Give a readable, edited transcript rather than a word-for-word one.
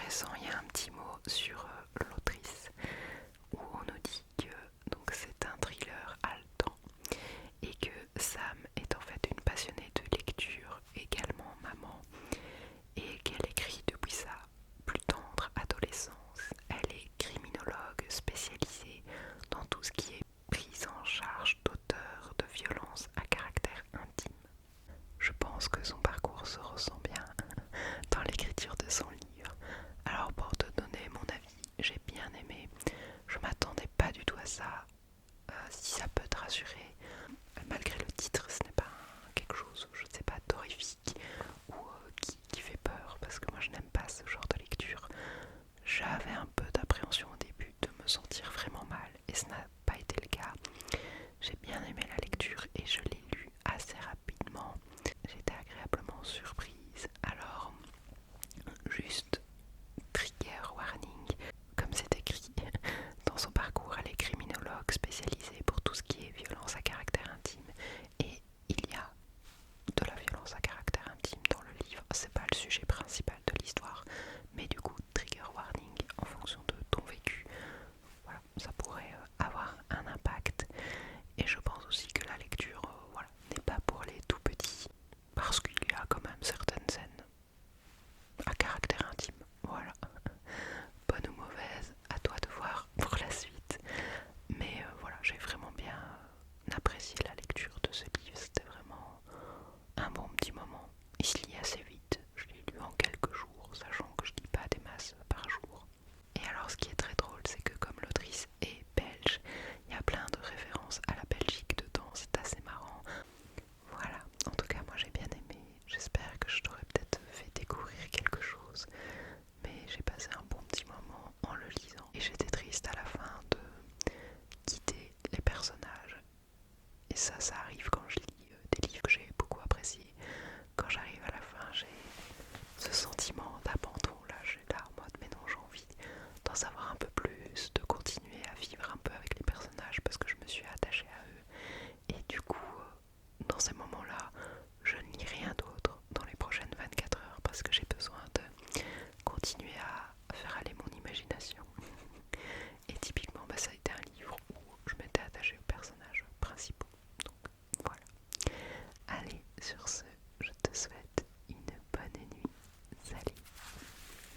intéressant, il y a un petit mot sur l'autrice où on nous dit que donc c'est un thriller haletant et que Sam est en fait une passionnée de lecture, également maman, et qu'elle écrit depuis sa plus tendre adolescence. Elle est criminologue spécialisée dans tout ce qui est prise en charge d'auteurs de violences à caractère intime. Je pense que son parcours se ressent bien dans l'écriture de son livre. Alors pour te donner mon avis, j'ai bien aimé. Je m'attendais pas du tout à ça. Si ça peut te rassurer, malgré le titre, ce n'est pas quelque chose, je ne sais pas, d'horrifique ou qui fait peur, parce que moi je n'aime pas ce genre de lecture. J'avais un peu d'appréhension au début de me sentir vraiment mal, et ce n'a pas été le cas. J'ai bien aimé la lecture et je l'ai lu assez rapidement. J'étais agréablement surprise. Alors, juste trigger warning, comme c'est écrit dans son parcours, elle est criminologue spécialisée pour tout ce qui est violence à caractère intime. Et il y a de la violence à caractère intime dans le livre. C'est pas le sujet principal de l'histoire, mais du coup, trigger warning en fonction de ton vécu. Voilà, ça pourrait avoir un impact. Et je pense aussi que la lecture voilà, n'est pas pour les tout petits, parce qu'il y a quand même certaines scènes à caractère intime. Voilà, bonne ou mauvaise, à toi de voir pour la suite. Mais voilà, j'ai vraiment bien apprécié la lecture de ce livre. C'était vraiment un bon petit moment. Il se lit assez vite. Je l'ai lu en quelques jours, sachant que je lis pas des masses par jour. Et alors, ce qui est très drôle, c'est que comme l'autrice est belge, il y a plein de références à la Belgique dedans. C'est assez marrant. Voilà, en tout cas, moi j'ai bien aimé. J'espère que je t'aurais peut-être fait découvrir quelque chose. Mais j'ai passé un bon petit moment en le lisant. Et j'étais triste à la fin de quitter les personnages. Et ça